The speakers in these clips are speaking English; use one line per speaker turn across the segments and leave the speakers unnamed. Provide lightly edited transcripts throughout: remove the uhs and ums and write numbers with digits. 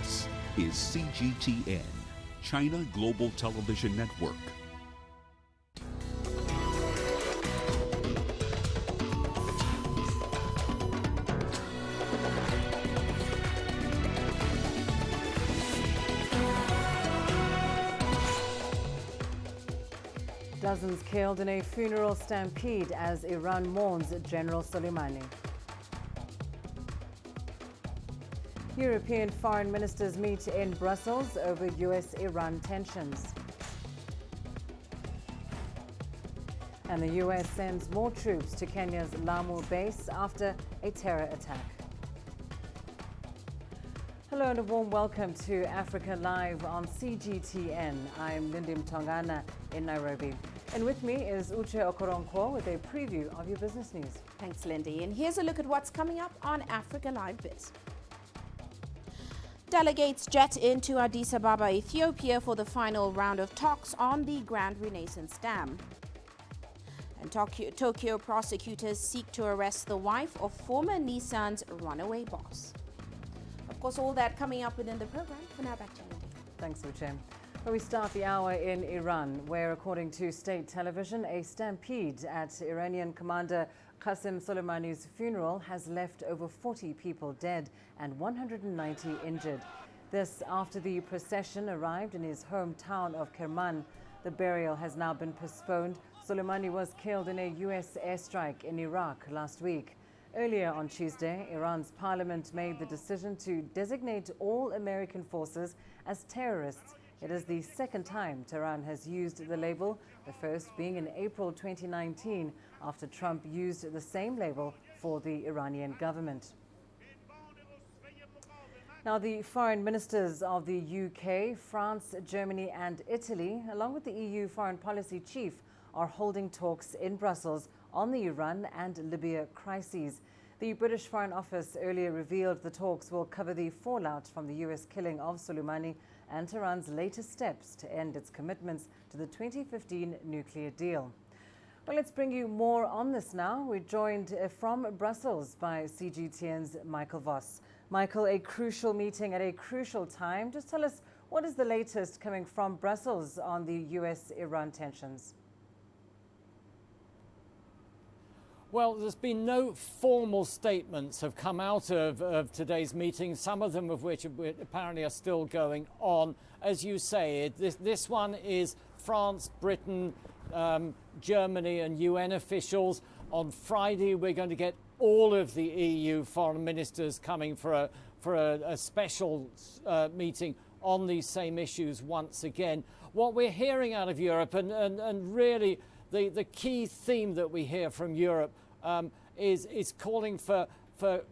This is CGTN, China Global Television Network.
Dozens killed in a funeral stampede as Iran mourns General Soleimani. European foreign ministers meet in Brussels over US-Iran tensions. And the US sends more troops to Kenya's Lamu base after a terror attack. Hello and a warm welcome to Africa Live on CGTN. I'm Lindy Mtongana in Nairobi. And with me is Uche Okoronkwo with a preview of your business news.
Thanks, Lindy. And here's a look at what's coming up on Africa Live Biz. Delegates jet into Addis Ababa, Ethiopia for the final round of talks on the Grand Renaissance Dam. And Tokyo prosecutors seek to arrest the wife of former Nissan's runaway boss. Of course, all that coming up within the program. For now, back to you, Lindy.
Thanks, Uche. Well, we start the hour in Iran, where, according to state television, a stampede at Iranian commander Qasem Soleimani's funeral has left over 40 people dead and 190 injured. This after the procession arrived in his hometown of Kerman. The burial has now been postponed. Soleimani was killed in a U.S. airstrike in Iraq last week. Earlier on Tuesday, Iran's parliament made the decision to designate all American forces as terrorists. It is the second time Tehran has used the label, the first being in April 2019, after Trump used the same label for the Iranian government. Now, the foreign ministers of the UK, France, Germany and Italy, along with the EU foreign policy chief, are holding talks in Brussels on the Iran and Libya crises. The British Foreign Office earlier revealed the talks will cover the fallout from the US killing of Soleimani and Tehran's latest steps to end its commitments to the 2015 nuclear deal. Well, let's bring you more on this now. We're joined from Brussels by CGTN's Michael Voss. Michael, a crucial meeting at a crucial time. Just tell us, what is the latest coming from Brussels on the US-Iran tensions?
Well, there's been no formal statements have come out of today's meeting, some of them of which apparently are still going on. As you say, this one is France, Britain, Germany and UN officials. On Friday, we're going to get all of the EU foreign ministers coming for a special meeting on these same issues once again. What we're hearing out of Europe, and really the key theme that we hear from Europe is calling for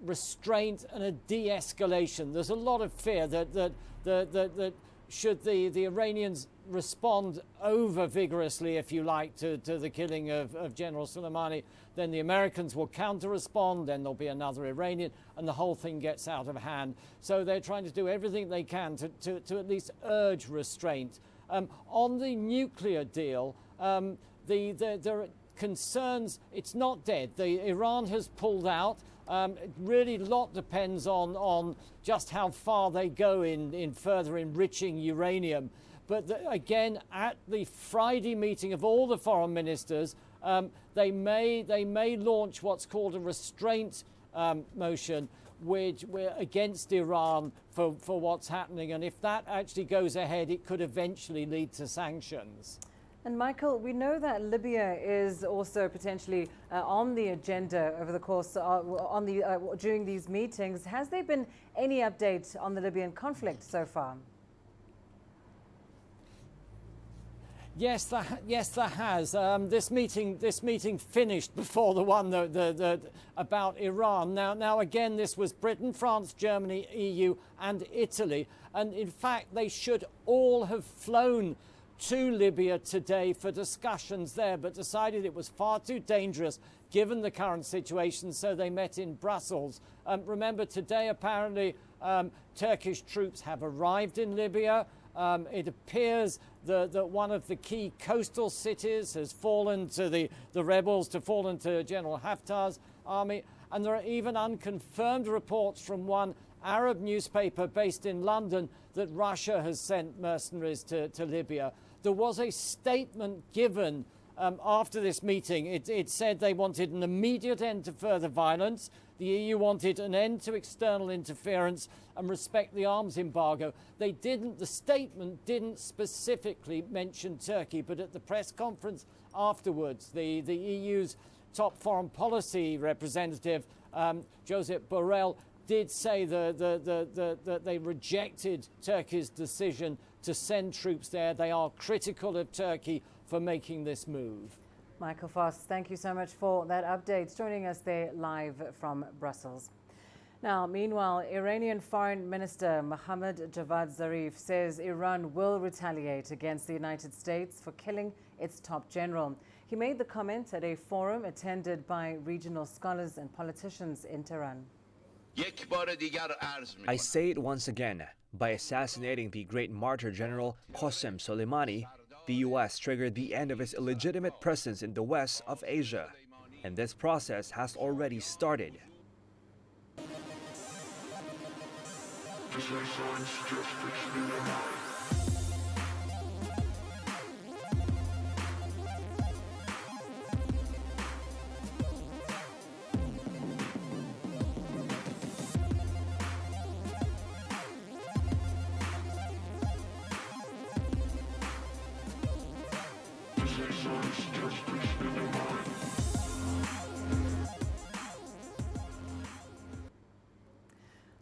restraint and a de-escalation. There's a lot of fear that should the Iranians respond over vigorously, if you like, to the killing of General Soleimani, then the Americans will counter-respond, then there'll be another Iranian, and the whole thing gets out of hand. So they're trying to do everything they can to at least urge restraint. On the nuclear deal, there are concerns. It's not dead. Iran has pulled out. Really, a lot depends on just how far they go in further enriching uranium. But again, at the Friday meeting of all the foreign ministers, they may launch what's called a restraint motion, which we're against Iran for what's happening. And if that actually goes ahead, it could eventually lead to sanctions.
And Michael, we know that Libya is also potentially on the agenda over the course during these meetings. Has there been any update on the Libyan conflict so far?
Yes, there has. This meeting finished before the one about Iran. Now again, this was Britain, France, Germany, EU, and Italy, and in fact, they should all have flown to Libya today for discussions there, but decided it was far too dangerous given the current situation, so they met in Brussels. Remember, today apparently Turkish troops have arrived in Libya. It appears that one of the key coastal cities has fallen to the rebels, fallen to General Haftar's army, and there are even unconfirmed reports from one Arab newspaper based in London that Russia has sent mercenaries to Libya. There was a statement given after this meeting. It said they wanted an immediate end to further violence. The EU wanted an end to external interference and respect the arms embargo. The statement didn't specifically mention Turkey, but at the press conference afterwards, the EU's top foreign policy representative, Josep Borrell, did say that they rejected Turkey's decision to send troops there. They are critical of Turkey for making this move.
Michael Foss, thank you so much for that update. Joining us there live from Brussels. Now, meanwhile, Iranian Foreign Minister Mohammad Javad Zarif says Iran will retaliate against the United States for killing its top general. He made the comment at a forum attended by regional scholars and politicians in Tehran.
I say it once again, by assassinating the great martyr general Qasem Soleimani, the U.S. triggered the end of its illegitimate presence in the west of Asia, and this process has already started.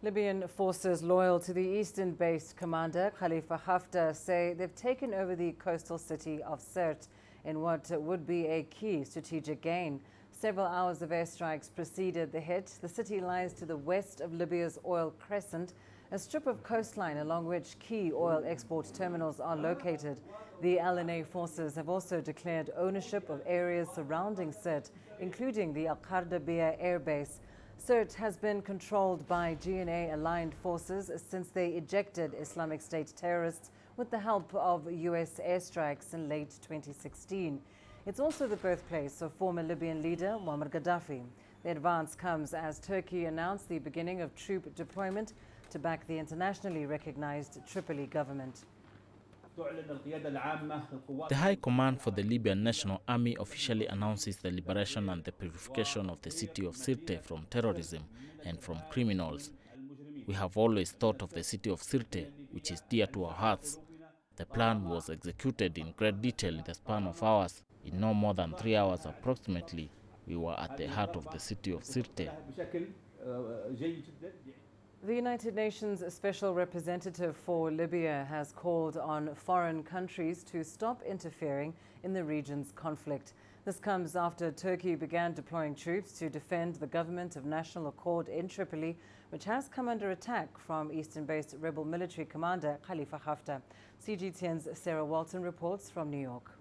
Libyan forces loyal to the eastern-based commander Khalifa Haftar say they've taken over the coastal city of Sirte in what would be a key strategic gain. Several hours of airstrikes preceded the hit. The city lies to the west of Libya's oil crescent, a strip of coastline along which key oil export terminals are located. The LNA forces have also declared ownership of areas surrounding Sirte, including the Al-Qardabiyya air base. Sirte has been controlled by GNA-aligned forces since they ejected Islamic State terrorists with the help of U.S. airstrikes in late 2016. It's also the birthplace of former Libyan leader Muammar Gaddafi. The advance comes as Turkey announced the beginning of troop deployment to back the internationally recognized Tripoli government.
The High Command for the Libyan National Army officially announces the liberation and the purification of the city of Sirte from terrorism and from criminals. We have always thought of the city of Sirte, which is dear to our hearts. The plan was executed in great detail in the span of hours. In no more than 3 hours approximately, we were at the heart of the city of Sirte.
The United Nations Special Representative for Libya has called on foreign countries to stop interfering in the region's conflict. This comes after Turkey began deploying troops to defend the government of national accord in Tripoli, which has come under attack from eastern-based rebel military commander Khalifa Haftar. CGTN's Sarah Walton reports from New York.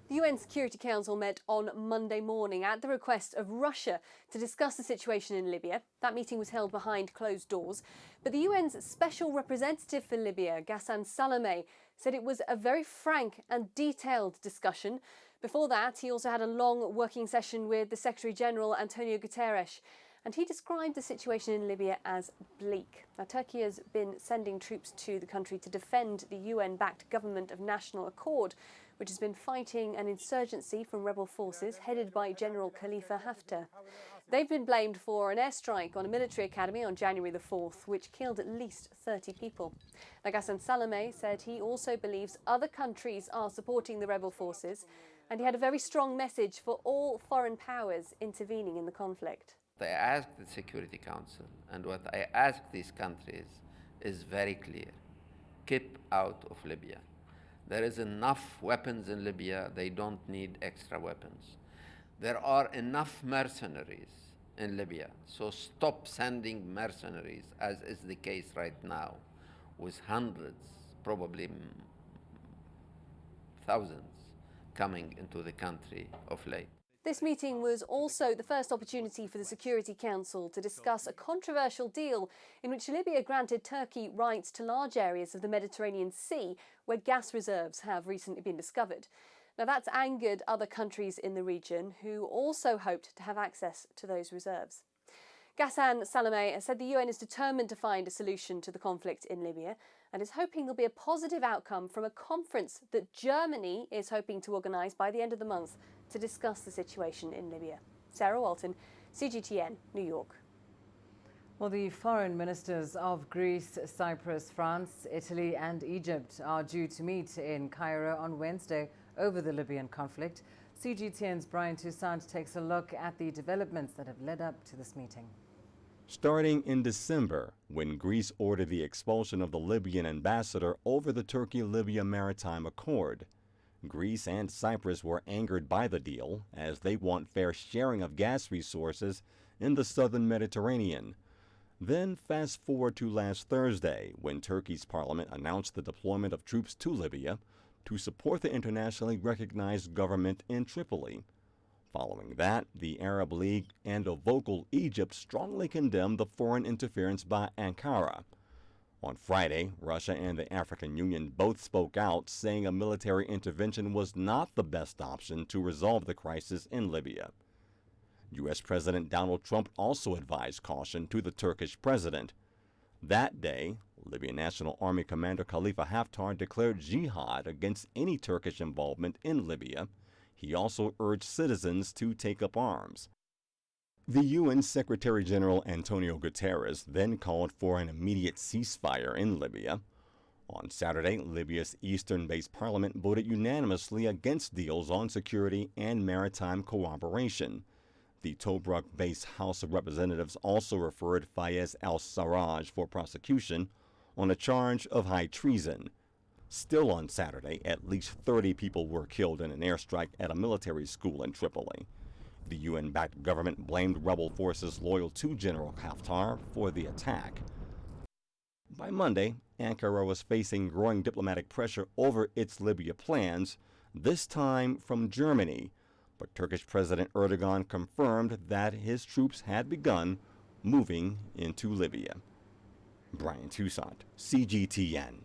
The UN Security Council met on Monday morning at the request of Russia to discuss the situation in Libya. That meeting was held behind closed doors. But the UN's Special Representative for Libya, Ghassan Salameh, said it was a very frank and detailed discussion. Before that, he also had a long working session with the Secretary-General, Antonio Guterres. And he described the situation in Libya as bleak. Now, Turkey has been sending troops to the country to defend the UN-backed government of national accord, which has been fighting an insurgency from rebel forces headed by General Khalifa Haftar. They've been blamed for an airstrike on a military academy on January the 4th, which killed at least 30 people. Ghassan Salameh said he also believes other countries are supporting the rebel forces, and he had a very strong message for all foreign powers intervening in the conflict.
I asked the Security Council, and what I asked these countries is very clear. Keep out of Libya. There is enough weapons in Libya, they don't need extra weapons. There are enough mercenaries in Libya, so stop sending mercenaries, as is the case right now, with hundreds, probably thousands, coming into the country of late.
This meeting was also the first opportunity for the Security Council to discuss a controversial deal in which Libya granted Turkey rights to large areas of the Mediterranean Sea where gas reserves have recently been discovered. Now, that's angered other countries in the region who also hoped to have access to those reserves. Ghassan Salameh has said the UN is determined to find a solution to the conflict in Libya and is hoping there'll be a positive outcome from a conference that Germany is hoping to organise by the end of the month to discuss the situation in Libya. Sarah Walton, CGTN, New York.
Well, the foreign ministers of Greece, Cyprus, France, Italy and Egypt are due to meet in Cairo on Wednesday over the Libyan conflict. CGTN's Brian Toussaint takes a look at the developments that have led up to this meeting.
Starting in December, when Greece ordered the expulsion of the Libyan ambassador over the Turkey-Libya Maritime Accord, Greece and Cyprus were angered by the deal as they want fair sharing of gas resources in the southern Mediterranean. Then fast forward to last Thursday, when Turkey's parliament announced the deployment of troops to Libya to support the internationally recognized government in Tripoli. Following that, the Arab League and a vocal Egypt strongly condemned the foreign interference by Ankara. On Friday, Russia and the African Union both spoke out, saying a military intervention was not the best option to resolve the crisis in Libya. U.S. President Donald Trump also advised caution to the Turkish president. That day, Libyan National Army Commander Khalifa Haftar declared jihad against any Turkish involvement in Libya. He also urged citizens to take up arms. The UN Secretary-General Antonio Guterres then called for an immediate ceasefire in Libya. On Saturday, Libya's eastern-based parliament voted unanimously against deals on security and maritime cooperation. The Tobruk-based House of Representatives also referred Fayez al-Sarraj for prosecution on a charge of high treason. Still on Saturday, at least 30 people were killed in an airstrike at a military school in Tripoli. The UN-backed government blamed rebel forces loyal to General Haftar for the attack. By Monday, Ankara was facing growing diplomatic pressure over its Libya plans, this time from Germany. But Turkish President Erdogan confirmed that his troops had begun moving into Libya. Brian Toussaint, CGTN.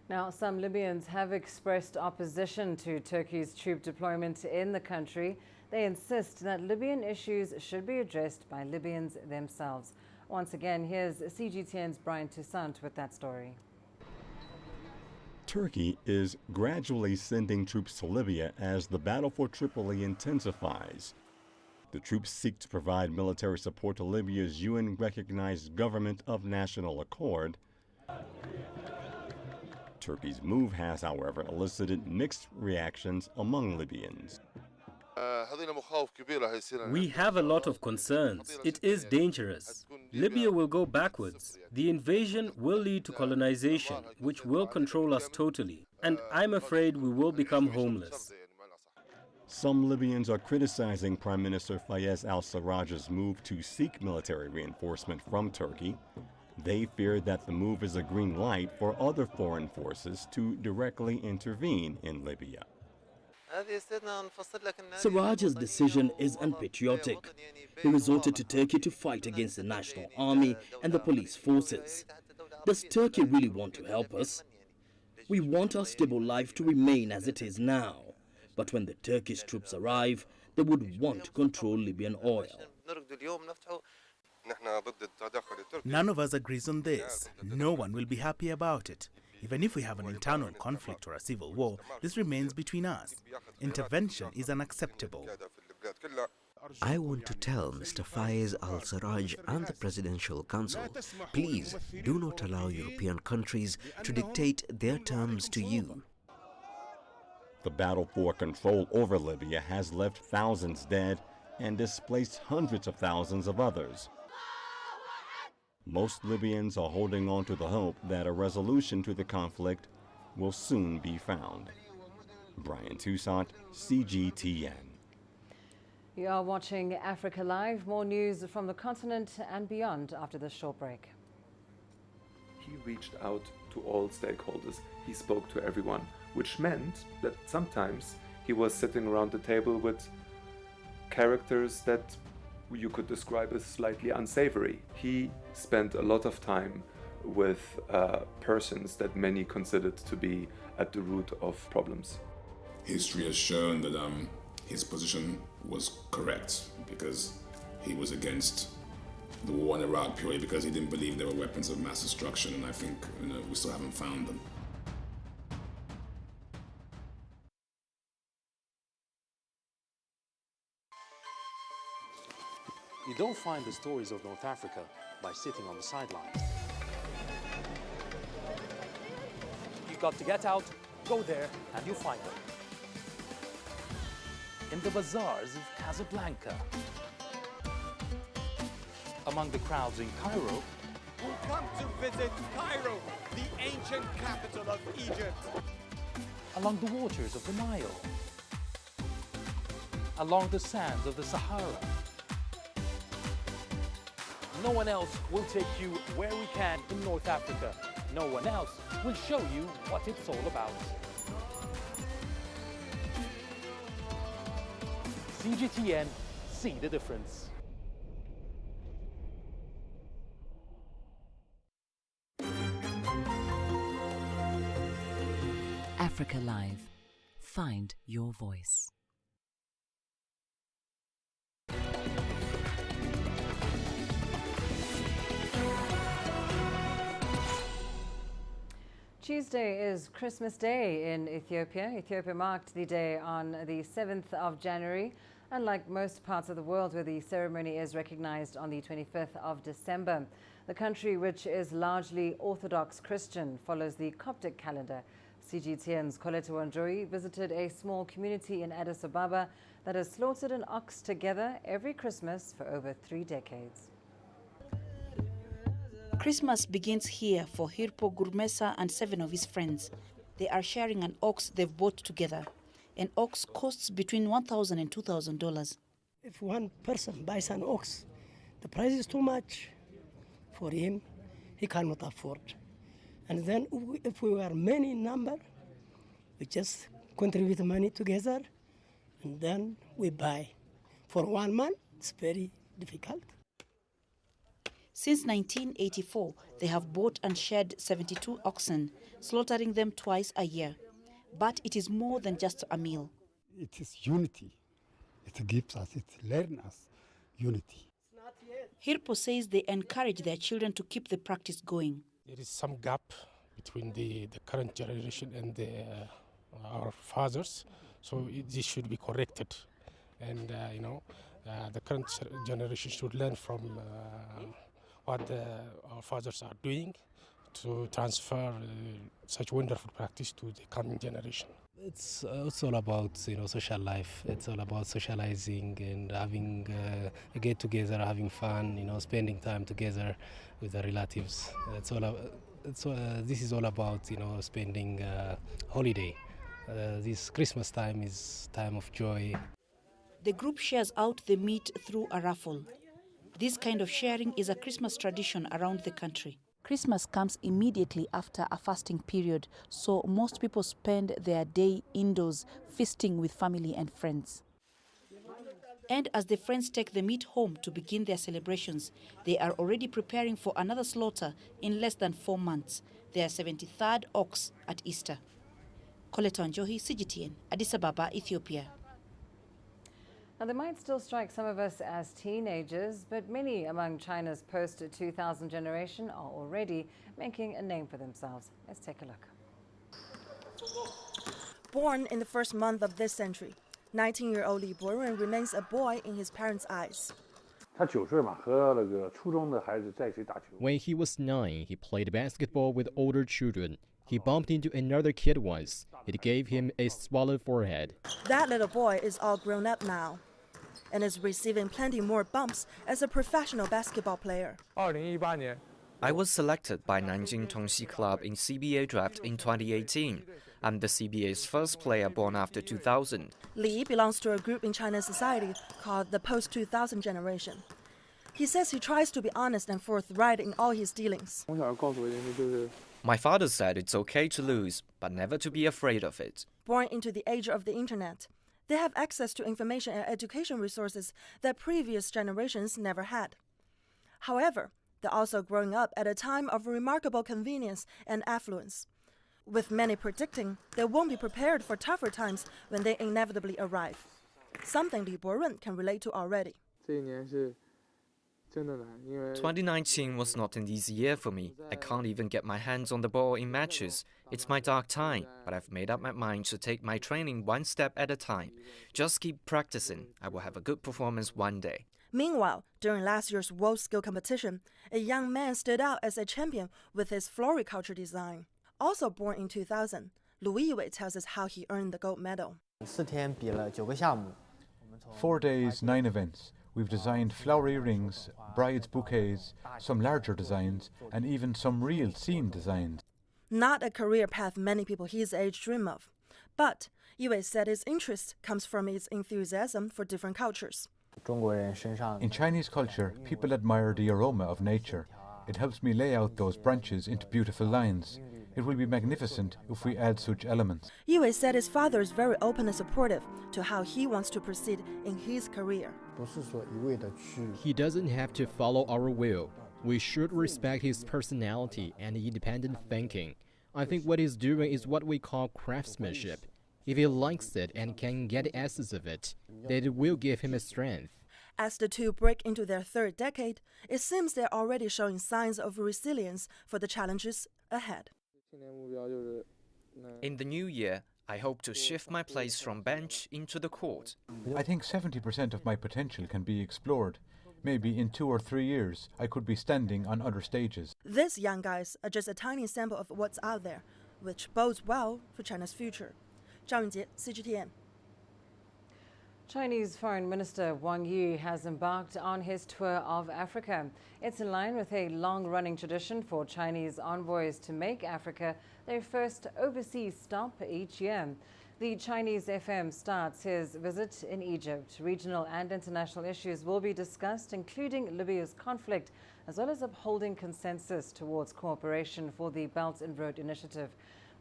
Now, some Libyans have expressed opposition to Turkey's troop deployment in the country. They insist that Libyan issues should be addressed by Libyans themselves. Once again, here's CGTN's Brian Toussaint with that story.
Turkey is gradually sending troops to Libya as the battle for Tripoli intensifies. The troops seek to provide military support to Libya's UN-recognized government of national accord. Turkey's move has, however, elicited mixed reactions among Libyans.
We have a lot of concerns. It is dangerous. Libya will go backwards. The invasion will lead to colonization, which will control us totally. And I'm afraid we will become homeless.
Some Libyans are criticizing Prime Minister Fayez al-Sarraj's move to seek military reinforcement from Turkey. They fear that the move is a green light for other foreign forces to directly intervene in Libya.
Sarraj's decision is unpatriotic. He resorted to Turkey to fight against the national army and the police forces. Does Turkey really want to help us? We want our stable life to remain as it is now. But when the Turkish troops arrive, they would want to control Libyan oil.
None of us agrees on this. No one will be happy about it. Even if we have an internal conflict or a civil war, this remains between us. Intervention is unacceptable.
I want to tell Mr. Fayez al-Sarraj and the Presidential Council, please do not allow European countries to dictate their terms to you.
The battle for control over Libya has left thousands dead and displaced hundreds of thousands of others. Most Libyans are holding on to the hope that a resolution to the conflict will soon be found. Brian Toussaint, CGTN.
You are watching Africa Live. More news from the continent and beyond after this short break.
He reached out to all stakeholders. He spoke to everyone, which meant that sometimes he was sitting around the table with characters that you could describe as slightly unsavory. He spent a lot of time with persons that many considered to be at the root of problems.
History has shown that his position was correct, because he was against the war in Iraq purely because he didn't believe there were weapons of mass destruction, and I think we still haven't found them.
You don't find the stories of North Africa by sitting on the sidelines. You've got to get out, go there, and you'll find them. In the bazaars of Casablanca, among the crowds in Cairo,
who come to visit Cairo, the ancient capital of Egypt.
Along the waters of the Nile, along the sands of the Sahara. No one else will take you where we can in North Africa. No one else will show you what it's all about. CGTN, see the difference.
Africa Live. Find your voice.
Tuesday is Christmas Day in Ethiopia. Ethiopia marked the day on the 7th of January, unlike most parts of the world where the ceremony is recognized on the 25th of December. The country, which is largely Orthodox Christian, follows the Coptic calendar. CGTN's Coletta Wanjoyi visited a small community in Addis Ababa that has slaughtered an ox together every Christmas for over 3 decades.
Christmas begins here for Hirpo Gurmesa and 7 of his friends. They are sharing an ox they've bought together. An ox costs between $1,000 and $2,000.
If one person buys an ox, the price is too much for him. He cannot afford. And then if we were many in number, we just contribute money together and then we buy. For 1 month, it's very difficult.
Since 1984, they have bought and shared 72 oxen, slaughtering them twice a year. But it is more than just a meal.
It is unity. It gives us, it learns us unity.
Hirpo says they encourage their children to keep the practice going.
There is some gap between the current generation and our fathers, so this should be corrected. And, the current generation should learn from what our fathers are doing to transfer such wonderful practice to the coming generation.
It's all about social life. It's all about socializing and having a get together, having fun, spending time together with the relatives. This is all about spending holiday. This Christmas time is time of joy.
The group shares out the meat through a raffle. This kind of sharing is a Christmas tradition around the country. Christmas comes immediately after a fasting period, so most people spend their day indoors, feasting with family and friends. And as the friends take the meat home to begin their celebrations, they are already preparing for another slaughter in less than 4 months, their 73rd ox at Easter. Coletta Wanjoyi, CGTN, Addis Ababa, Ethiopia.
Now, they might still strike some of us as teenagers, but many among China's post-2000 generation are already making a name for themselves. Let's take a look.
Born in the first month of this century, 19-year-old Li Boren remains a boy in his parents' eyes.
When he was 9, he played basketball with older children. He bumped into another kid once. It gave him a swollen forehead.
That little boy is all grown up now and is receiving plenty more bumps as a professional basketball player.
I was selected by Nanjing Tongxi Club in CBA draft in 2018. I'm the CBA's first player born after 2000.
Li belongs to a group in Chinese society called the post-2000 generation. He says he tries to be honest and forthright in all his dealings.
My father said it's okay to lose, but never to be afraid of it.
Born into the age of the internet, they have access to information and education resources that previous generations never had. However, they're also growing up at a time of remarkable convenience and affluence, with many predicting they won't be prepared for tougher times when they inevitably arrive, something Li Boren can relate to already.
2019 was not an easy year for me. I can't even get my hands on the ball in matches. It's my dark time, but I've made up my mind to take my training one step at a time. Just keep practicing. I will have a good performance one day.
Meanwhile, during last year's World Skill Competition, a young man stood out as a champion with his floriculture design. Also born in 2000, Louis Yue tells us how he earned the gold medal.
4 days, 9 events. We've designed flowery rings, brides' bouquets, some larger designs, and even some real scene designs.
Not a career path many people his age dream of. But Yue said his interest comes from his enthusiasm for different cultures.
In Chinese culture, people admire the aroma of nature. It helps me lay out those branches into beautiful lines. It will be magnificent if we add such elements.
Yue said his father is very open and supportive to how he wants to proceed in his career.
He doesn't have to follow our will. We should respect his personality and independent thinking. I think what he's doing is what we call craftsmanship. If he likes it and can get the essence of it, then it will give him a strength.
As the two break into their third decade, it seems they're already showing signs of resilience for the challenges ahead.
In the new year, I hope to shift my place from bench into the court.
I think 70% of my potential can be explored. Maybe in 2 or 3 years, I could be standing on other stages.
These young guys are just a tiny sample of what's out there, which bodes well for China's future. Zhao Yunjie, CGTN.
Chinese Foreign Minister Wang Yi has embarked on his tour of Africa. It's in line with a long-running tradition for Chinese envoys to make Africa their first overseas stop each year. The Chinese FM starts his visit in Egypt. Regional and international issues will be discussed, including Libya's conflict, as well as upholding consensus towards cooperation for the Belt and Road Initiative.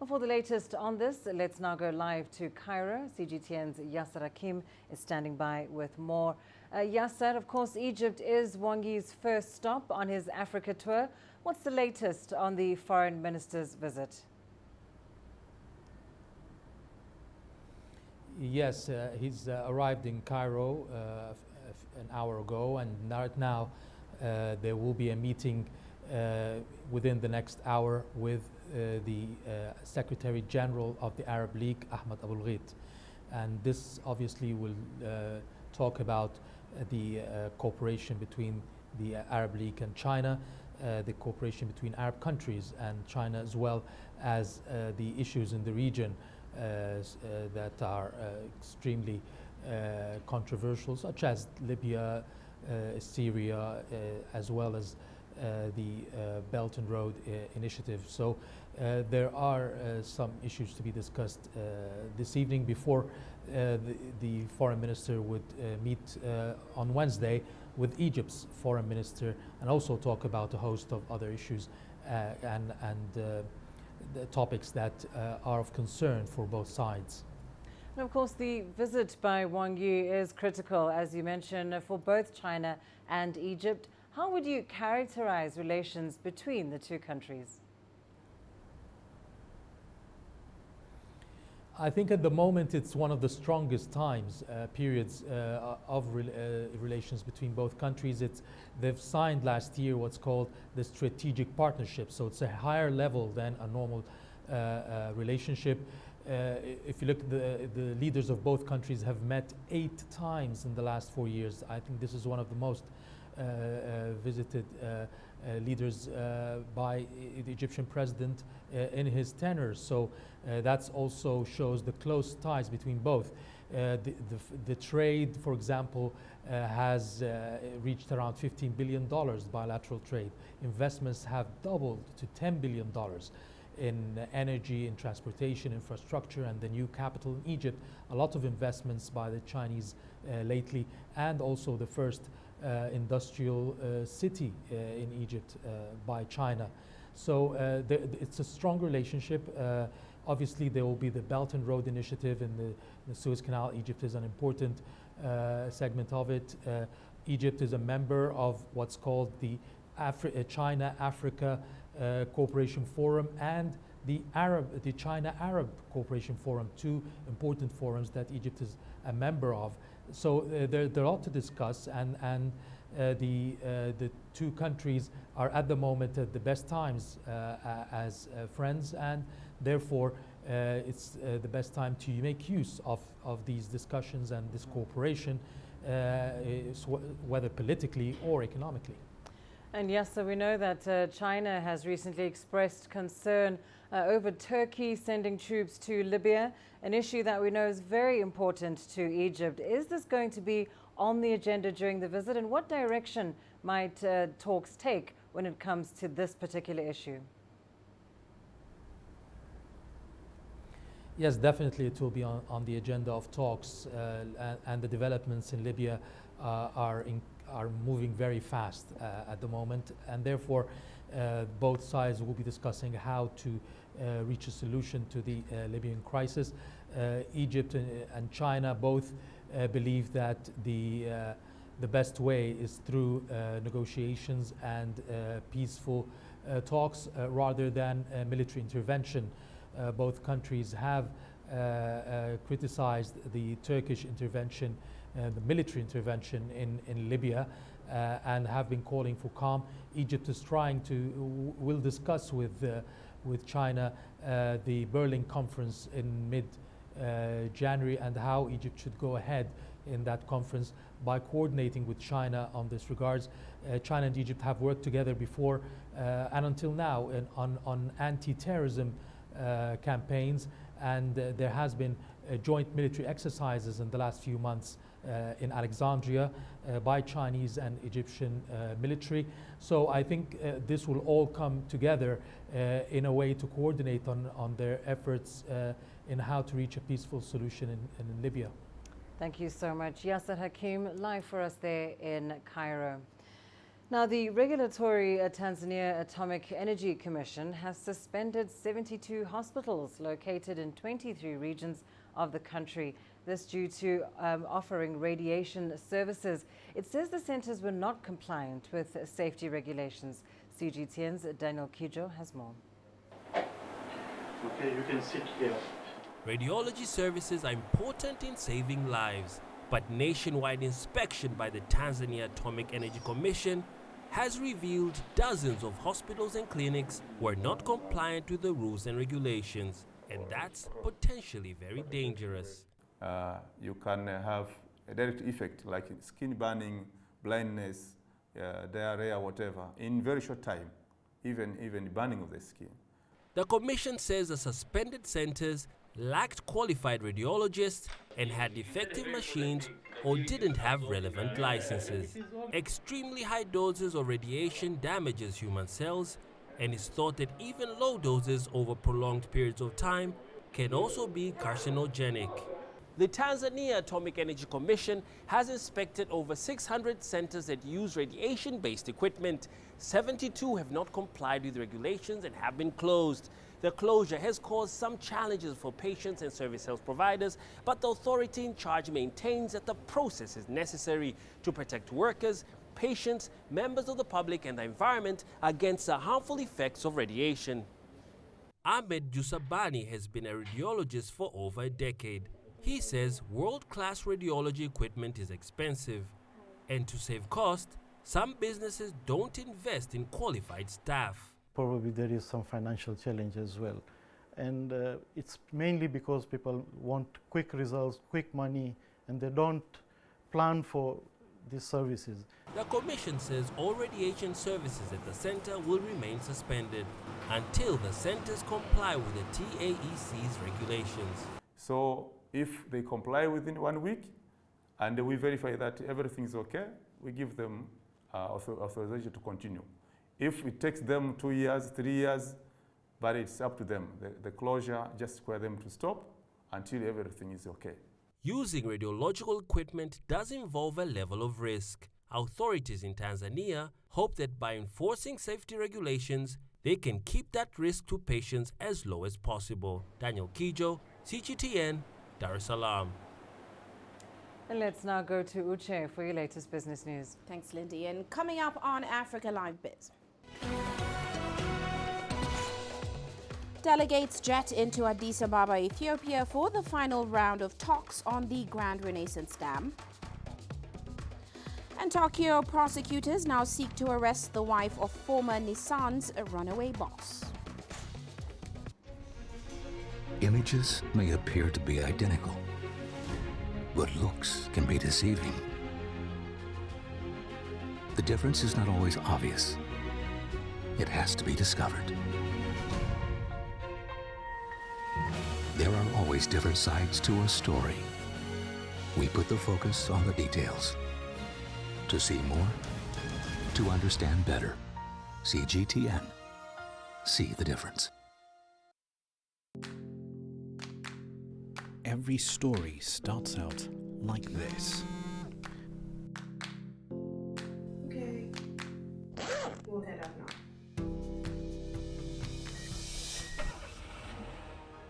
For the latest on this, let's now go live to Cairo. CGTN's Yasser Hakim is standing by with more. Yasser, of course, Egypt is Wang Yi's first stop on his Africa tour. What's the latest on the foreign minister's visit?
Yes, he's arrived in Cairo an hour ago, and right now there will be a meeting within the next hour with the Secretary General of the Arab League, Ahmed Abul Ghait. And this obviously will talk about the cooperation between the Arab League and China, the cooperation between Arab countries and China, as well as the issues in the region that are extremely controversial, such as Libya, Syria, as well as the Belt and Road Initiative. So there are some issues to be discussed this evening before the foreign minister would meet on Wednesday with Egypt's foreign minister, and also talk about a host of other issues and the topics that are of concern for both sides.
And of course, the visit by Wang Yi is critical, as you mentioned, for both China and Egypt. How would you characterize relations between the two countries?
I think at the moment it's one of the strongest periods of relations between both countries. They've signed last year what's called the strategic partnership, so it's a higher level than a normal relationship. If you look at the leaders of both countries have met 8 times in the last 4 years. I think this is one of the most visited leaders by the Egyptian president in his tenure. So that also shows the close ties between both. The trade, for example, has reached around $15 billion bilateral trade. Investments have doubled to $10 billion in energy, in transportation, infrastructure, and the new capital in Egypt. A lot of investments by the Chinese lately, and also the first industrial city in Egypt by China. So it's a strong relationship. Obviously, there will be the Belt and Road Initiative in the Suez Canal. Egypt is an important segment of it. Egypt is a member of what's called the China-Africa Cooperation Forum and the China-Arab Cooperation Forum, 2 important forums that Egypt is a member of. So there are a lot to discuss, and the two countries are at the moment at the best times as friends, and therefore it's the best time to make use of these discussions and this cooperation, whether politically or economically.
And yes, so we know that China has recently expressed concern over Turkey sending troops to Libya, an issue that we know is very important to Egypt. Is this going to be on the agenda during the visit, and what direction might talks take when it comes to this particular issue?
Yes, definitely it will be on the agenda of talks, and the developments in Libya are moving very fast at the moment, and therefore both sides will be discussing how to reach a solution to the Libyan crisis. Egypt and China both believe that the best way is through negotiations and peaceful talks rather than military intervention. Both countries have criticized the Turkish intervention, the military intervention in Libya, and have been calling for calm. Egypt is trying to, will discuss with China the Berlin conference in mid-January and how Egypt should go ahead in that conference by coordinating with China on this regards. China and Egypt have worked together before and until now on anti-terrorism campaigns, and there has been joint military exercises in the last few months in Alexandria by Chinese and Egyptian military. So I think this will all come together in a way to coordinate on their efforts in how to reach a peaceful solution in Libya.
Thank you so much. Yasser Hakim, live for us there in Cairo. Now, the regulatory Tanzania Atomic Energy Commission has suspended 72 hospitals located in 23 regions of the country. This due to offering radiation services. It says the centers were not compliant with safety regulations. CGTN's Daniel Kijo has more.
Okay, you can sit here.
Radiology services are important in saving lives, but nationwide inspection by the Tanzania Atomic Energy Commission has revealed dozens of hospitals and clinics were not compliant with the rules and regulations, and that's potentially very dangerous.
You can have a direct effect like skin burning, blindness, diarrhea, whatever, in very short time, even burning of the skin.
The commission says the suspended centers lacked qualified radiologists and had defective machines or didn't have relevant licenses. Extremely high doses of radiation damages human cells, and it's thought that even low doses over prolonged periods of time can also be carcinogenic. The Tanzania Atomic Energy Commission has inspected over 600 centers that use radiation-based equipment. 72 have not complied with regulations and have been closed. The closure has caused some challenges for patients and service health providers, but the authority in charge maintains that the process is necessary to protect workers, patients, members of the public and the environment against the harmful effects of radiation. Ahmed Jusabani has been a radiologist for over a decade. He says world-class radiology equipment is expensive, and to save cost, some businesses don't invest in qualified staff.
Probably there is some financial challenge as well. And it's mainly because people want quick results, quick money, and they don't plan for these services.
The commission says all radiation services at the center will remain suspended until the centers comply with the TAEC's regulations.
So if they comply within 1 week and we verify that everything is okay, we give them authorization to continue. If it takes them 2 years, 3 years, but it's up to them. The closure just requires them to stop until everything is okay.
Using radiological equipment does involve a level of risk. Authorities in Tanzania hope that by enforcing safety regulations, they can keep that risk to patients as low as possible. Daniel Kijo, CGTN, Dar es Salaam.
And let's now go to Uche for your latest business news.
Thanks, Lindy. And coming up on Africa Live Biz. Delegates jet into Addis Ababa, Ethiopia for the final round of talks on the Grand Renaissance Dam. And Tokyo prosecutors now seek to arrest the wife of former Nissan's runaway boss.
Images may appear to be identical, but looks can be deceiving. The difference is not always obvious. It has to be discovered. There are always different sides to a story. We put the focus on the details. To see more, to understand better. CGTN. See the difference.
Every story starts out like this.
Okay. We'll head up now.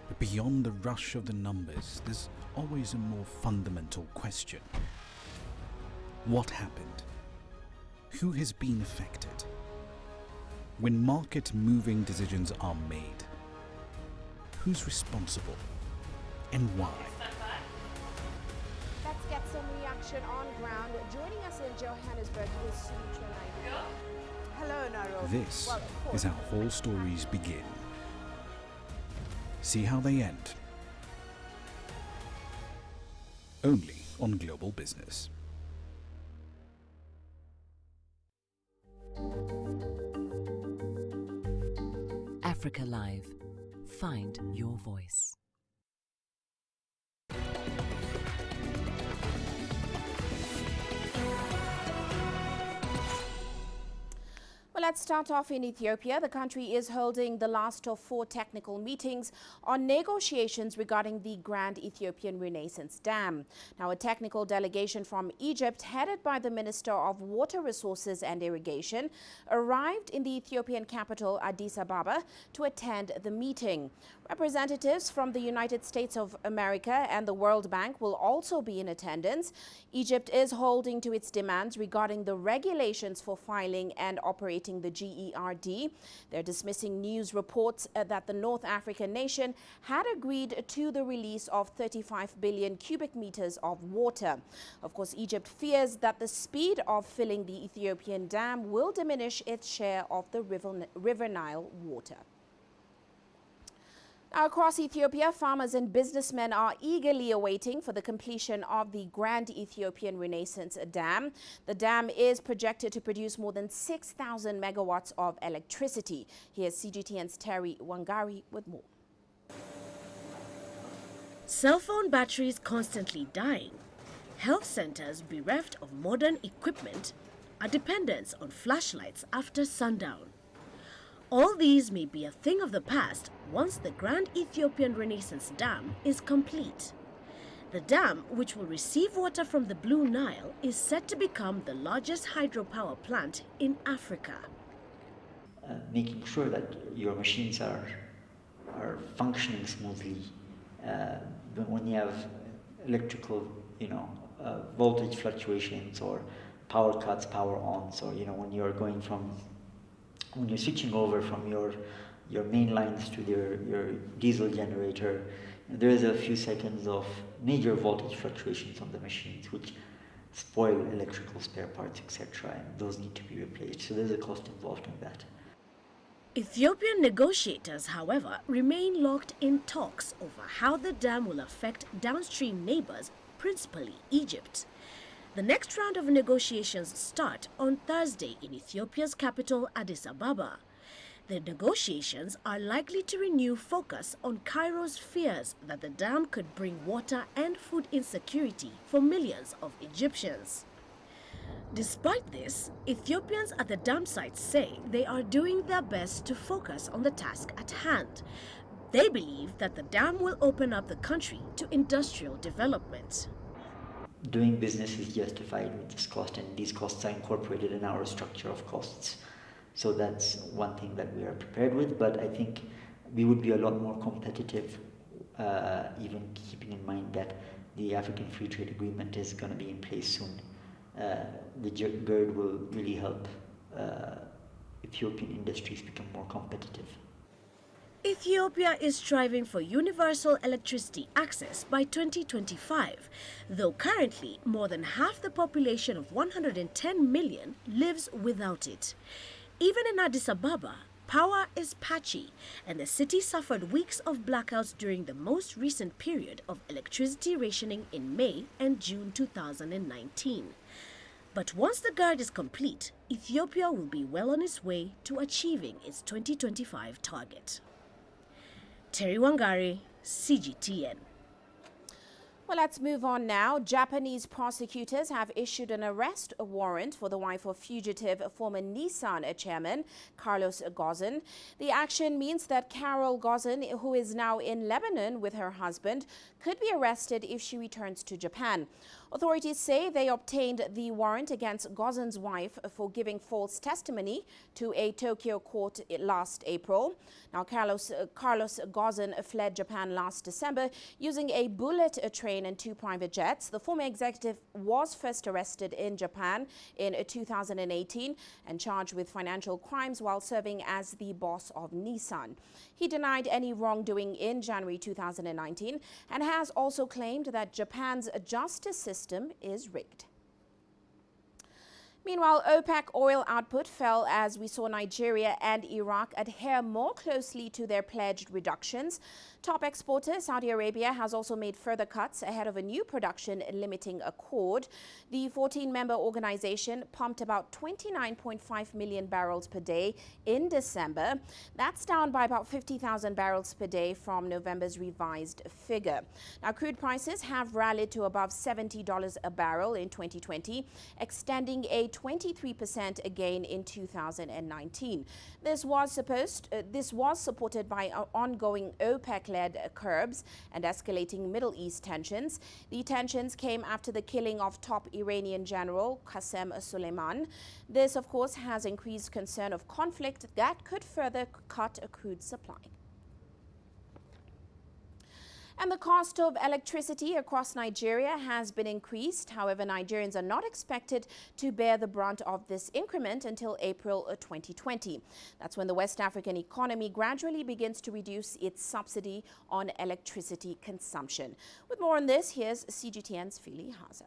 But beyond the rush of the numbers, there's always a more fundamental question. What happened? Who has been affected? When market-moving decisions are made, who's responsible and why?
Let's get some reaction on ground. Joining us in Johannesburg is Sutra Naidu. Hello, Naro.
This is how whole stories begin. See how they end. Only on Global Business.
Africa Live. Find your voice.
Well, let's start off in Ethiopia. The country is holding the last of 4 technical meetings on negotiations regarding the Grand Ethiopian Renaissance Dam. Now, a technical delegation from Egypt, headed by the Minister of Water Resources and Irrigation, arrived in the Ethiopian capital, Addis Ababa, to attend the meeting. Representatives from the United States of America and the World Bank will also be in attendance. Egypt is holding to its demands regarding the regulations for filing and operating the GERD. They're dismissing news reports that the North African nation had agreed to the release of 35 billion cubic meters of water. Of course, Egypt fears that the speed of filling the Ethiopian dam will diminish its share of the River Nile water. Now, across Ethiopia, farmers and businessmen are eagerly awaiting for the completion of the Grand Ethiopian Renaissance Dam. The dam is projected to produce more than 6,000 megawatts of electricity. Here's CGTN's Terry Wangari with more.
Cell phone batteries constantly dying, health centers bereft of modern equipment, a dependence on flashlights after sundown. All these may be a thing of the past once the Grand Ethiopian Renaissance Dam is complete. The dam, which will receive water from the Blue Nile, is set to become the largest hydropower plant in Africa.
Making sure that your machines are functioning smoothly. When you have electrical, voltage fluctuations or power cuts, power ons, or when you're switching over from your main lines to your diesel generator, there is a few seconds of major voltage fluctuations on the machines which spoil electrical spare parts, etc., and those need to be replaced. So there's a cost involved in that.
Ethiopian negotiators, however, remain locked in talks over how the dam will affect downstream neighbors, principally Egypt. The next round of negotiations start on Thursday in Ethiopia's capital, Addis Ababa. The negotiations are likely to renew focus on Cairo's fears that the dam could bring water and food insecurity for millions of Egyptians. Despite this, Ethiopians at the dam site say they are doing their best to focus on the task at hand. They believe that the dam will open up the country to industrial development.
Doing business is justified with this cost, and these costs are incorporated in our structure of costs. So that's one thing that we are prepared with, but I think we would be a lot more competitive, even keeping in mind that the African Free Trade Agreement is going to be in place soon. The GERD will really help Ethiopian industries become more competitive.
Ethiopia is striving for universal electricity access by 2025, though currently more than half the population of 110 million lives without it. Even in Addis Ababa, power is patchy, and the city suffered weeks of blackouts during the most recent period of electricity rationing in May and June 2019. But once the guard is complete, Ethiopia will be well on its way to achieving its 2025 target. Terry Wangari, CGTN.
Well, let's move on now. Japanese prosecutors have issued an arrest warrant for the wife of fugitive former Nissan chairman Carlos Ghosn. The action means that Carol Ghosn, who is now in Lebanon with her husband, could be arrested if she returns to Japan. Authorities say they obtained the warrant against Ghosn's wife for giving false testimony to a Tokyo court last April. Now, Carlos Ghosn fled Japan last December using a bullet train and 2 private jets. The former executive was first arrested in Japan in 2018 and charged with financial crimes while serving as the boss of Nissan. He denied any wrongdoing in January 2019 and has also claimed that Japan's justice system is rigged. Meanwhile, OPEC oil output fell as we saw Nigeria and Iraq adhere more closely to their pledged reductions. Top exporter Saudi Arabia has also made further cuts ahead of a new production limiting accord. The 14-member organization pumped about 29.5 million barrels per day in December. That's down by about 50,000 barrels per day from November's revised figure. Now, crude prices have rallied to above $70 a barrel in 2020, extending a 23% gain in 2019. This was supported by ongoing OPEC-led curbs and escalating Middle East tensions. The tensions came after the killing of top Iranian general Qasem Soleimani. This, of course, has increased concern of conflict that could further cut a crude supply. And the cost of electricity across Nigeria has been increased. However, Nigerians are not expected to bear the brunt of this increment until April 2020. That's when the West African economy gradually begins to reduce its subsidy on electricity consumption. With more on this, here's CGTN's Fili Haza.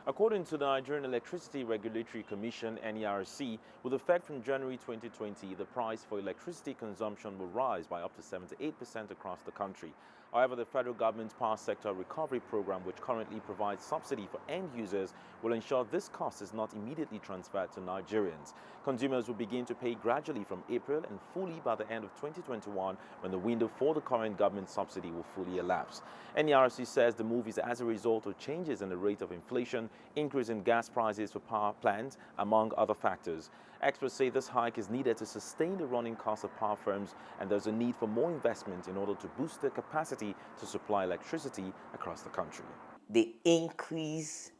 According to the Nigerian Electricity Regulatory Commission, NERC, with effect from January 2020, the price for electricity consumption will rise by up to 78% across the country. However, the federal government's power sector recovery program, which currently provides subsidy for end users, will ensure this cost is not immediately transferred to Nigerians. Consumers will begin to pay gradually from April and fully by the end of 2021, when the window for the current government subsidy will fully elapse. NERC says the move is as a result of changes in the rate of inflation, increase in gas prices for power plants, among other factors. Experts say this hike is needed to sustain the running costs of power firms, and there's a need for more investment in order to boost their capacity to supply electricity across the country.
The increase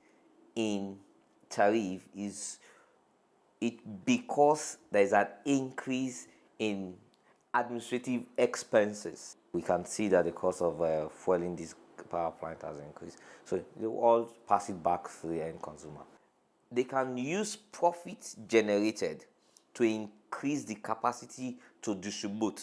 in tariff is because there's an increase in administrative expenses. We can see that the cost of fueling this power plant has increased. So they all pass it back to the end consumer. They can use profits generated to increase the capacity to distribute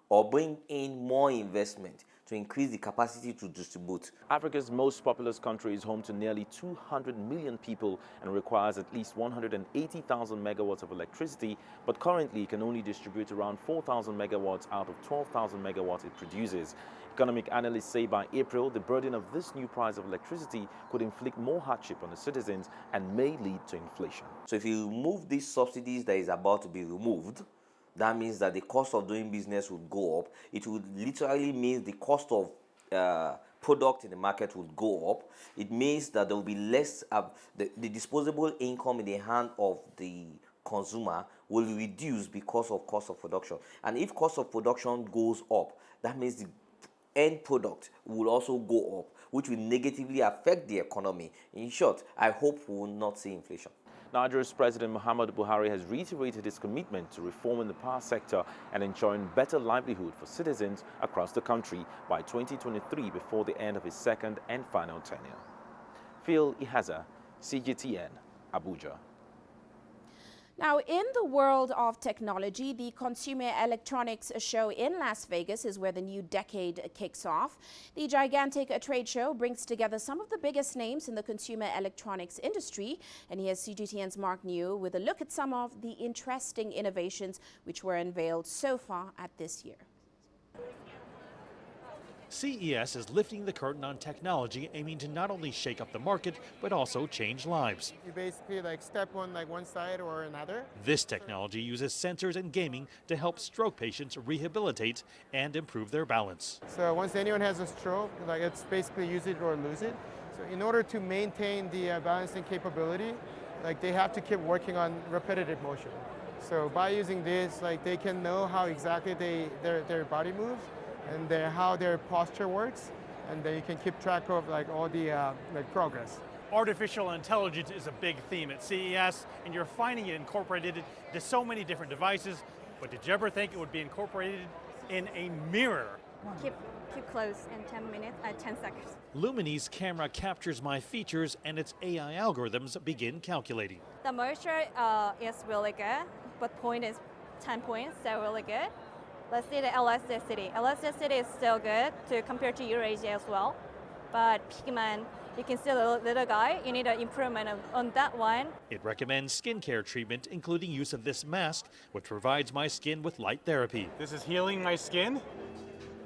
or bring in more investment to increase the capacity to distribute.
Africa's most populous country is home to nearly 200 million people and requires at least 180,000 megawatts of electricity, but currently can only distribute around 4,000 megawatts out of 12,000 megawatts it produces. Economic analysts say by April, the burden of this new price of electricity could inflict more hardship on the citizens and may lead to inflation.
So if you remove these subsidies that is about to be removed, that means that the cost of doing business would go up. It would literally mean the cost of product in the market would go up. It means that there will be less, the disposable income in the hand of the consumer will reduce because of cost of production. And if cost of production goes up, that means the end product will also go up, which will negatively affect the economy. In short, I hope we will not see inflation.
Nigeria's President Muhammadu Buhari has reiterated his commitment to reforming the power sector and ensuring better livelihood for citizens across the country by 2023, before the end of his second and final tenure. Phil Ihaza, CGTN, Abuja.
Now, in the world of technology, the Consumer Electronics Show in Las Vegas is where the new decade kicks off. The gigantic trade show brings together some of the biggest names in the consumer electronics industry. And here's CGTN's Mark New with a look at some of the interesting innovations which were unveiled so far at this year.
CES is lifting the curtain on technology, aiming to not only shake up the market, but also change lives.
You basically step on one side or another.
This technology uses sensors and gaming to help stroke patients rehabilitate and improve their balance.
So once anyone has a stroke, it's basically use it or lose it. So in order to maintain the balancing capability, they have to keep working on repetitive motion. So by using this, they can know how exactly their body moves, and how their posture works, and then you can keep track of all the progress.
Artificial intelligence is a big theme at CES, and you're finding it incorporated into so many different devices. But did you ever think it would be incorporated in a mirror?
Keep close in 10 seconds.
Lumini's camera captures my features, and its AI algorithms begin calculating.
The moisture is really good, but point is 10 points, so really good. Let's see the elasticity. Elasticity is still good compared to Eurasia as well. But pigment, you can see the little guy, you need an improvement on that one.
It recommends skincare treatment, including use of this mask, which provides my skin with light therapy.
This is healing my skin?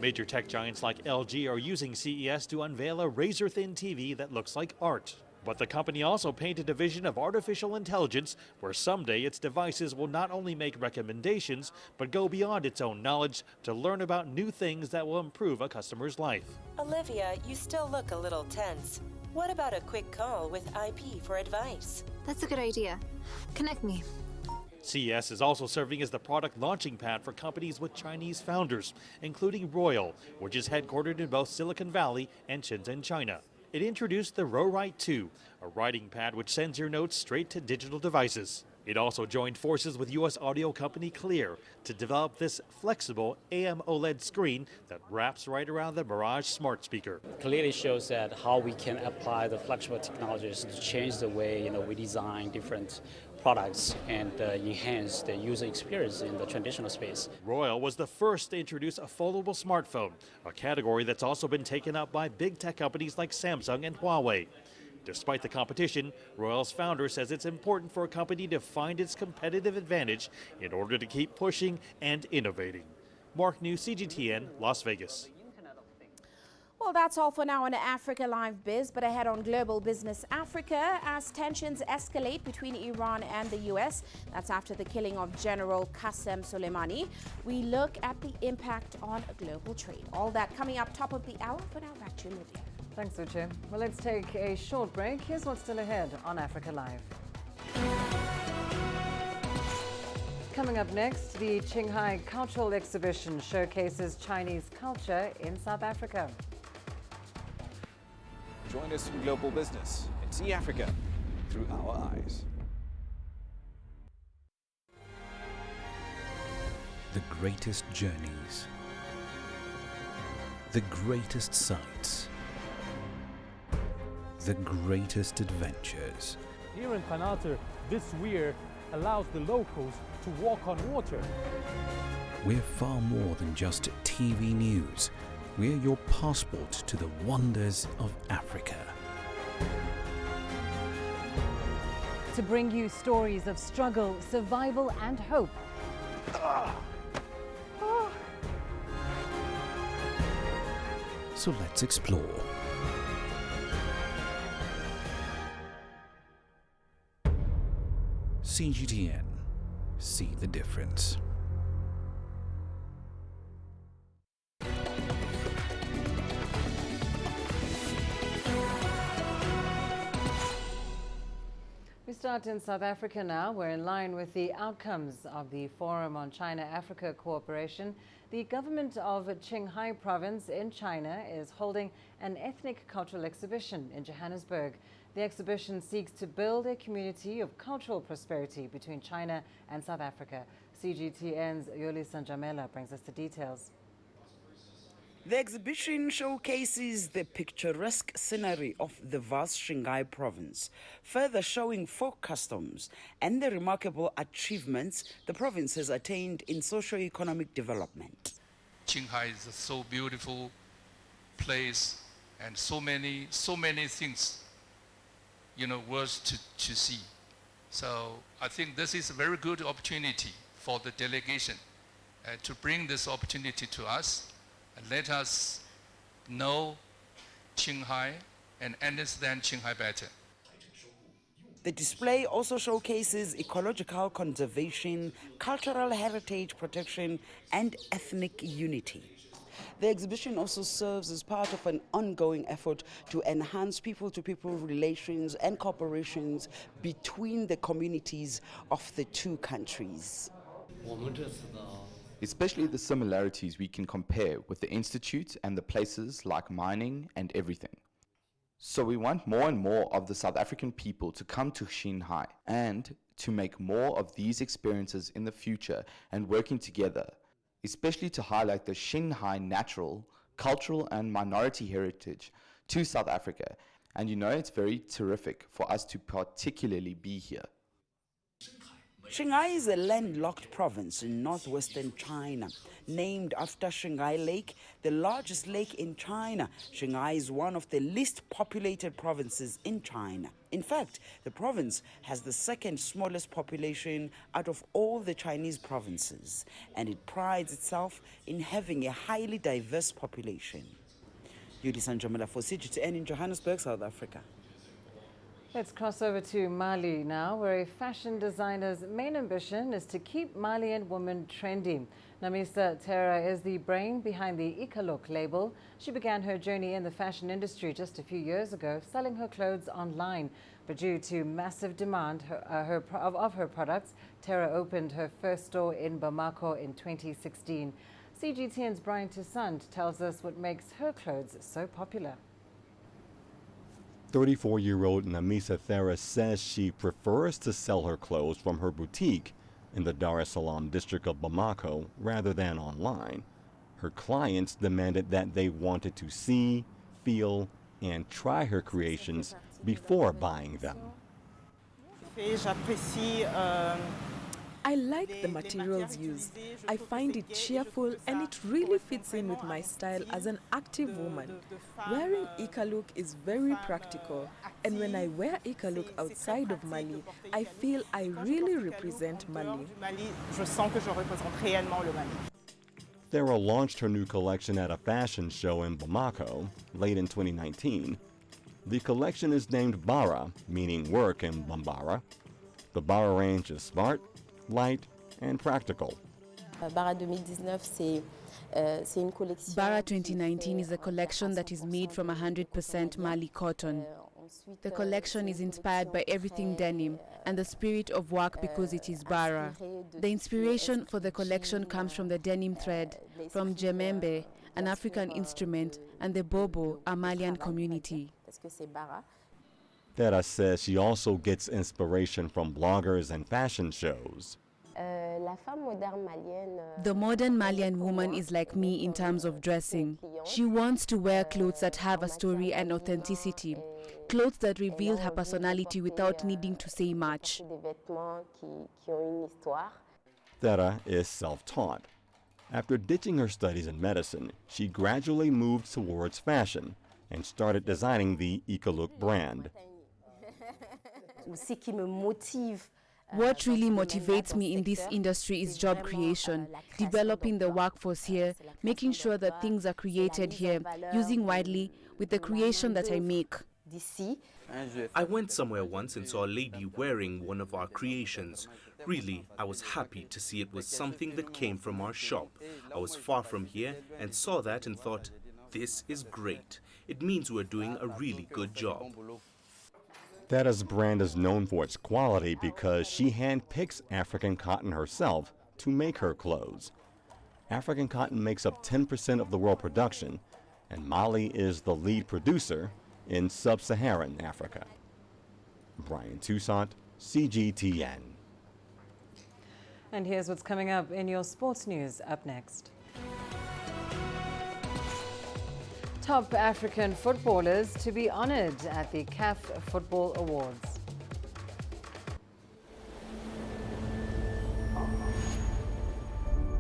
Major tech giants like LG are using CES to unveil a razor-thin TV that looks like art. But the company also painted a vision of artificial intelligence where someday its devices will not only make recommendations, but go beyond its own knowledge to learn about new things that will improve a customer's life.
Olivia, you still look a little tense. What about a quick call with IP for advice?
That's a good idea. Connect me.
CES is also serving as the product launching pad for companies with Chinese founders, including Royal, which is headquartered in both Silicon Valley and Shenzhen, China. It introduced the RowWrite 2, a writing pad which sends your notes straight to digital devices. It also joined forces with U.S. audio company Clear to develop this flexible AM OLED screen that wraps right around the Mirage smart speaker.
Clearly shows that how we can apply the flexible technologies to change the way we design different products and enhance the user experience in the traditional space.
Royal was the first to introduce a foldable smartphone, a category that's also been taken up by big tech companies like Samsung and Huawei. Despite the competition, Royal's founder says it's important for a company to find its competitive advantage in order to keep pushing and innovating. Mark New, CGTN, Las Vegas.
Well, that's all for now on Africa Live Biz, but ahead on Global Business Africa as tensions escalate between Iran and the U.S. That's after the killing of General Qasem Soleimani. We look at the impact on global trade. All that coming up top of the hour. For now, back to Libya.
Thanks, Uche. Well, let's take a short break. Here's what's still ahead on Africa Live. Coming up next, the Qinghai Cultural Exhibition showcases Chinese culture in South Africa.
Join us in Global Business and see Africa through our eyes.
The greatest journeys, the greatest sights, the greatest adventures.
Here in Kanata, this weir allows the locals to walk on water.
We're far more than just TV news. We're your passport to the wonders of Africa.
To bring you stories of struggle, survival, and hope.
So let's explore. CGTN. See the difference.
We start in South Africa now. We're in line with the outcomes of the Forum on China-Africa Cooperation. The government of Qinghai province in China is holding an ethnic cultural exhibition in Johannesburg. The exhibition seeks to build a community of cultural prosperity between China and South Africa. CGTN's Yoli Sanjamela brings us the details.
The exhibition showcases the picturesque scenery of the vast Xinghai province, further showing folk customs and the remarkable achievements the province has attained in socio-economic development.
Xinghai is a so beautiful place and so many things, worth to see. So I think this is a very good opportunity for the delegation to bring this opportunity to us and let us know Xinghai and understand Xinghai better.
The display also showcases ecological conservation, cultural heritage protection, and ethnic unity. The exhibition also serves as part of an ongoing effort to enhance people-to-people relations and cooperations between the communities of the two countries.
Especially the similarities we can compare with the Institute and the places like mining and everything. So we want more and more of the South African people to come to Xinghai and to make more of these experiences in the future and working together, especially to highlight the Xinghai natural, cultural and minority heritage to South Africa. And it's very terrific for us to particularly be here.
Xinghai is a landlocked province in northwestern China. Named after Xinghai Lake, the largest lake in China, Xinghai is one of the least populated provinces in China. In fact, the province has the second smallest population out of all the Chinese provinces, and it prides itself in having a highly diverse population. Yudi Sanjamela for CGTN in Johannesburg, South Africa.
Let's cross over to Mali now, where a fashion designer's main ambition is to keep Malian women trendy. Namisa Terra is the brain behind the Ikaluk label. She began her journey in the fashion industry just a few years ago, selling her clothes online. But due to massive demand of her products, Terra opened her first store in Bamako in 2016. CGTN's Brian Toussaint tells us what makes her clothes so popular.
34-year-old Namisa Thera says she prefers to sell her clothes from her boutique in the Dar es Salaam district of Bamako rather than online. Her clients demanded that they wanted to see, feel, and try her creations before buying them.
I like the materials used. I find it cheerful and it really fits in with my style as an active woman. Wearing Ikaluk is very practical, and when I wear Ikaluk outside of Mali, I feel I really represent Mali.
Thera launched her new collection at a fashion show in Bamako late in 2019. The collection is named Bara, meaning work in Bambara. The Bara range is smart, light, and practical.
Bara 2019 is a collection that is made from 100% Mali cotton. The collection is inspired by everything denim and the spirit of work because it is Bara. The inspiration for the collection comes from the denim thread, from Djemembe, an African instrument, and the Bobo, a Malian community.
Thera says she also gets inspiration from bloggers and fashion shows.
The modern Malian woman is like me in terms of dressing. She wants to wear clothes that have a story and authenticity, clothes that reveal her personality without needing to say much.
Thera is self-taught. After ditching her studies in medicine, she gradually moved towards fashion and started designing the Ikaluk brand.
What really motivates me in this industry is job creation, developing the workforce here, making sure that things are created here, using widely with the creation that I make.
I went somewhere once and saw a lady wearing one of our creations. Really, I was happy to see it was something that came from our shop. I was far from here and saw that and thought, this is great. It means we're doing a really good job.
Thera's brand is known for its quality because she handpicks African cotton herself to make her clothes. African cotton makes up 10% of the world production, and Mali is the lead producer in sub-Saharan Africa. Brian Toussaint, CGTN.
And here's what's coming up in your sports news up next. Top African footballers to be honoured at the CAF Football Awards.